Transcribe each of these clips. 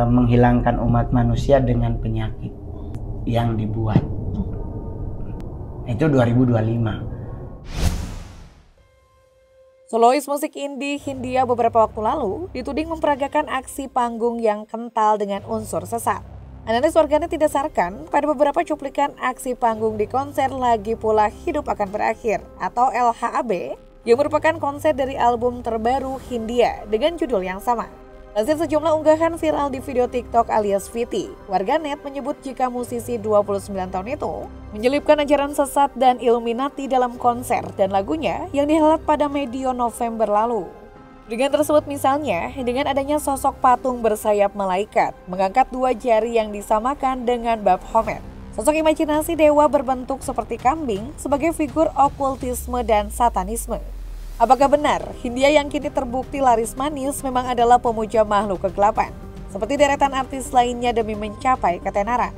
menghilangkan umat manusia dengan penyakit yang dibuat. Itu 2025. Solois musik indie Hindia beberapa waktu lalu dituding memperagakan aksi panggung yang kental dengan unsur sesat. Analis warganet tidak sarankan pada beberapa cuplikan aksi panggung di konser Lagi Pula Hidup Akan Berakhir atau LHAB yang merupakan konser dari album terbaru Hindia dengan judul yang sama. Hasil sejumlah unggahan viral di video TikTok alias VT, warganet menyebut jika musisi 29 tahun itu menyelipkan ajaran sesat dan Illuminati dalam konser dan lagunya yang dihelat pada medio November lalu. Dengan tersebut misalnya, dengan adanya sosok patung bersayap malaikat, mengangkat dua jari yang disamakan dengan Baphomet. Sosok imajinasi dewa berbentuk seperti kambing sebagai figur okultisme dan satanisme. Apakah benar Hindia yang kini terbukti laris manis memang adalah pemuja makhluk kegelapan, seperti deretan artis lainnya demi mencapai ketenaran?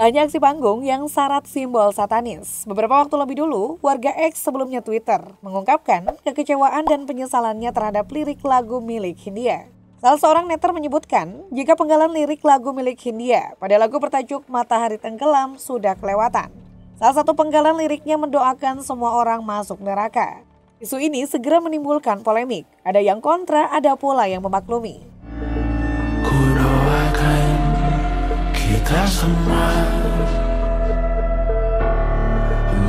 Hanya aksi panggung yang syarat simbol satanis. Beberapa waktu lebih dulu, warga X sebelumnya Twitter mengungkapkan kekecewaan dan penyesalannya terhadap lirik lagu milik Hindia. Salah seorang netter menyebutkan jika penggalan lirik lagu milik Hindia pada lagu bertajuk Matahari Tenggelam sudah kelewatan. Salah satu penggalan liriknya mendoakan semua orang masuk neraka. Isu ini segera menimbulkan polemik. Ada yang kontra, ada pula yang memaklumi. Ku doakan kita semua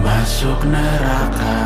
masuk neraka.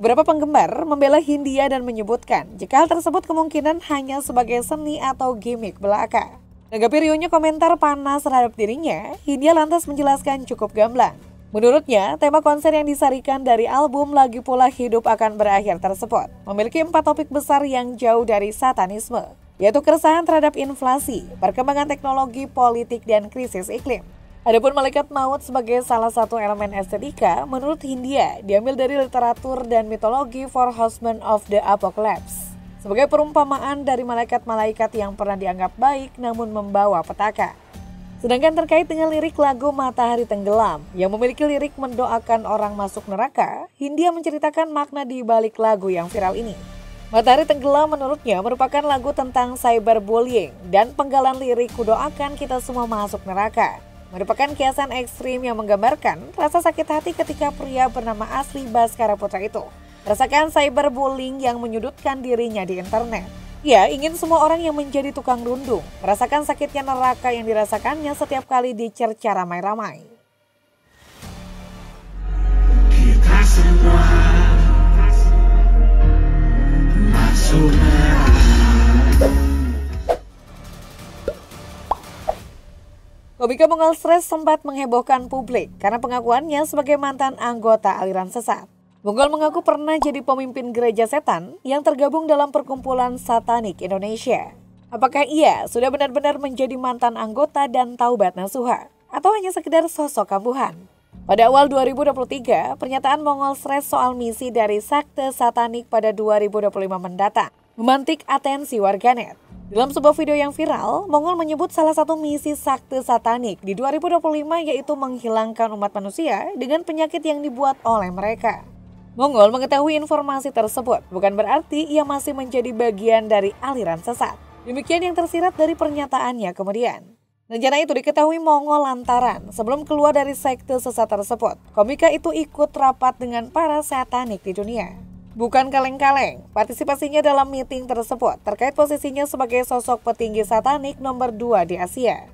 Beberapa penggemar membela Hindia dan menyebutkan jika hal tersebut kemungkinan hanya sebagai seni atau gimmick belaka. Menanggapi riuhnya komentar panas terhadap dirinya, Hindia lantas menjelaskan cukup gamblang. Menurutnya, tema konser yang disarikan dari album Lagi Pula Hidup Akan Berakhir tersebut memiliki 4 topik besar yang jauh dari satanisme, yaitu keresahan terhadap inflasi, perkembangan teknologi, politik, dan krisis iklim. Adapun malaikat maut sebagai salah satu elemen estetika, menurut Hindia diambil dari literatur dan mitologi Four Horsemen of the Apocalypse sebagai perumpamaan dari malaikat-malaikat yang pernah dianggap baik namun membawa petaka. Sedangkan terkait dengan lirik lagu Matahari Tenggelam yang memiliki lirik mendoakan orang masuk neraka, Hindia menceritakan makna di balik lagu yang viral ini. Matahari Tenggelam menurutnya merupakan lagu tentang cyberbullying dan penggalan lirik kudoakan kita semua masuk neraka. Merupakan kiasan ekstrim yang menggambarkan rasa sakit hati ketika pria bernama Asli Baskara Putra itu merasakan cyberbullying yang menyudutkan dirinya di internet. Ia ingin semua orang yang menjadi tukang rundung merasakan sakitnya neraka yang dirasakannya setiap kali dicerca ramai-ramai. Kita semua masuk neraka. Komika Mongol Stress sempat menghebohkan publik karena pengakuannya sebagai mantan anggota aliran sesat. Mongol mengaku pernah jadi pemimpin gereja setan yang tergabung dalam perkumpulan satanik Indonesia. Apakah ia sudah benar-benar menjadi mantan anggota dan taubat nasuha? Atau hanya sekedar sosok kambuhan? Pada awal 2023, pernyataan Mongol Stress soal misi dari sekte satanik pada 2025 mendatang memantik atensi warganet. Dalam sebuah video yang viral, Mongol menyebut salah satu misi sekte satanik di 2025 yaitu menghilangkan umat manusia dengan penyakit yang dibuat oleh mereka. Mongol mengetahui informasi tersebut, bukan berarti ia masih menjadi bagian dari aliran sesat. Demikian yang tersirat dari pernyataannya kemudian. Rencana itu diketahui Mongol lantaran sebelum keluar dari sekte sesat tersebut, komika itu ikut rapat dengan para satanik di dunia. Bukan kaleng-kaleng, partisipasinya dalam meeting tersebut terkait posisinya sebagai sosok petinggi satanik nomor 2 di Asia.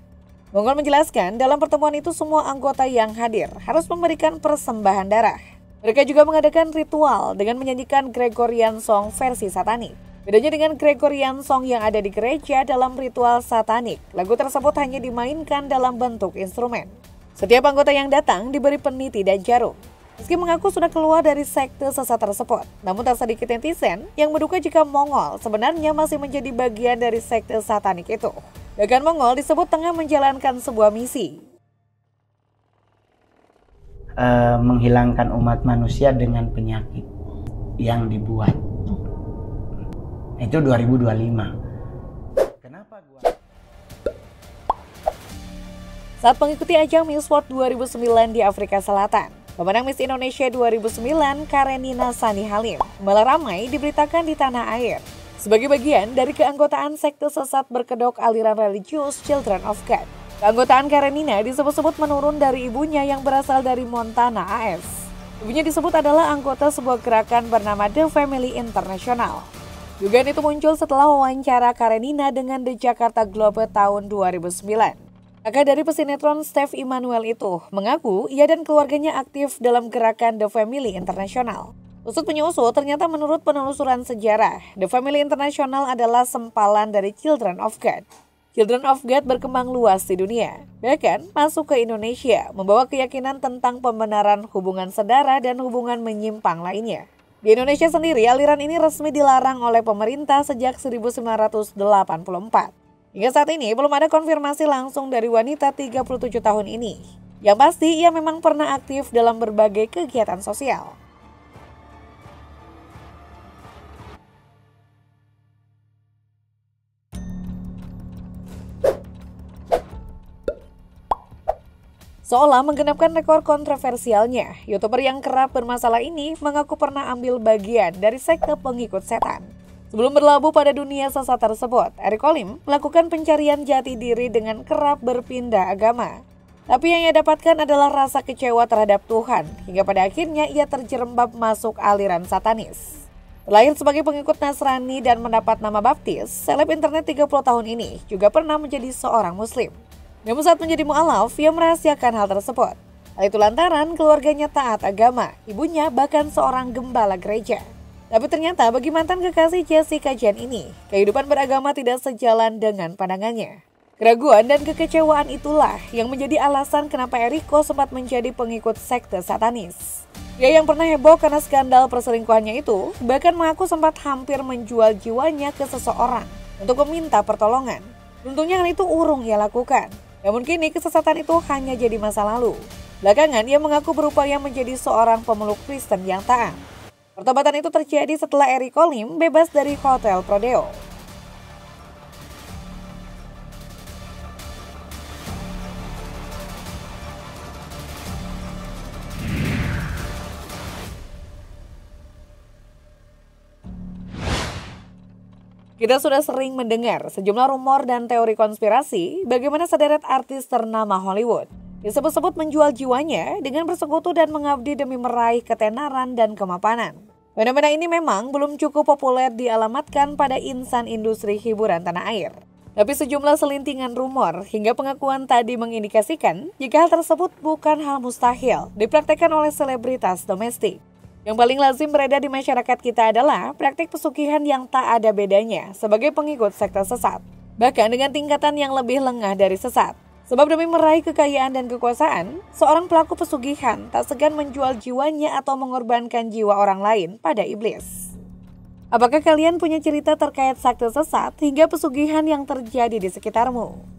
Mongol menjelaskan dalam pertemuan itu semua anggota yang hadir harus memberikan persembahan darah. Mereka juga mengadakan ritual dengan menyanyikan Gregorian Song versi satanik. Bedanya dengan Gregorian Song yang ada di gereja dalam ritual satanik, lagu tersebut hanya dimainkan dalam bentuk instrumen. Setiap anggota yang datang diberi peniti dan jarum. Meski mengaku sudah keluar dari sekte sesat tersebut, namun tak sedikit netizen yang menduga jika Mongol sebenarnya masih menjadi bagian dari sekte satanik itu. Bahkan Mongol disebut tengah menjalankan sebuah misi. Menghilangkan umat manusia dengan penyakit yang dibuat. Itu 2025. Kenapa gua? Saat mengikuti ajang Miss World 2009 di Afrika Selatan, Pemenang Miss Indonesia 2009, Karenina Sani Halim, malah ramai diberitakan di tanah air sebagai bagian dari keanggotaan sekte sesat berkedok aliran religius Children of God. Keanggotaan Karenina disebut-sebut menurun dari ibunya yang berasal dari Montana, AS. Ibunya disebut adalah anggota sebuah gerakan bernama The Family International. Dugaan itu muncul setelah wawancara Karenina dengan The Jakarta Globe tahun 2009. Kakak dari pesinetron Steve Immanuel itu mengaku ia dan keluarganya aktif dalam gerakan The Family International. Usut penyusul, ternyata menurut penelusuran sejarah, The Family International adalah sempalan dari Children of God. Children of God berkembang luas di dunia, bahkan masuk ke Indonesia, membawa keyakinan tentang pembenaran hubungan sedara dan hubungan menyimpang lainnya. Di Indonesia sendiri, aliran ini resmi dilarang oleh pemerintah sejak 1984. Hingga saat ini belum ada konfirmasi langsung dari wanita 37 tahun ini. Yang pasti ia memang pernah aktif dalam berbagai kegiatan sosial. Seolah menggenapkan rekor kontroversialnya, YouTuber yang kerap bermasalah ini mengaku pernah ambil bagian dari sekte pengikut setan. Sebelum berlabuh pada dunia sesat tersebut, Eric Olim melakukan pencarian jati diri dengan kerap berpindah agama. Tapi yang ia dapatkan adalah rasa kecewa terhadap Tuhan, hingga pada akhirnya ia terjerembab masuk aliran satanis. Terlahir sebagai pengikut Nasrani dan mendapat nama baptis, seleb internet 30 tahun ini juga pernah menjadi seorang muslim. Namun saat menjadi mu'alaf, ia merahasiakan hal tersebut. Hal itu lantaran keluarganya taat agama, ibunya bahkan seorang gembala gereja. Tapi ternyata bagi mantan kekasih Jessica Jane ini, kehidupan beragama tidak sejalan dengan pandangannya. Keraguan dan kekecewaan itulah yang menjadi alasan kenapa Eriko sempat menjadi pengikut sekte satanis. Dia yang pernah heboh karena skandal perselingkuhannya itu, bahkan mengaku sempat hampir menjual jiwanya ke seseorang untuk meminta pertolongan. Tentunya hal itu urung ia lakukan. Namun kini kesesatan itu hanya jadi masa lalu. Belakangan ia mengaku berupaya menjadi seorang pemeluk Kristen yang taat. Pertobatan itu terjadi setelah Eric Olim bebas dari Hotel Prodeo. Kita sudah sering mendengar sejumlah rumor dan teori konspirasi bagaimana sederet artis ternama Hollywood disebut-sebut menjual jiwanya dengan bersekutu dan mengabdi demi meraih ketenaran dan kemapanan. Fenomena ini memang belum cukup populer dialamatkan pada insan industri hiburan tanah air. Tapi sejumlah selintingan rumor hingga pengakuan tadi mengindikasikan jika hal tersebut bukan hal mustahil dipraktekkan oleh selebritas domestik. Yang paling lazim beredar di masyarakat kita adalah praktik pesugihan yang tak ada bedanya sebagai pengikut sekte sesat. Bahkan dengan tingkatan yang lebih lengah dari sesat. Sebab demi meraih kekayaan dan kekuasaan, seorang pelaku pesugihan tak segan menjual jiwanya atau mengorbankan jiwa orang lain pada iblis. Apakah kalian punya cerita terkait sekte sesat hingga pesugihan yang terjadi di sekitarmu?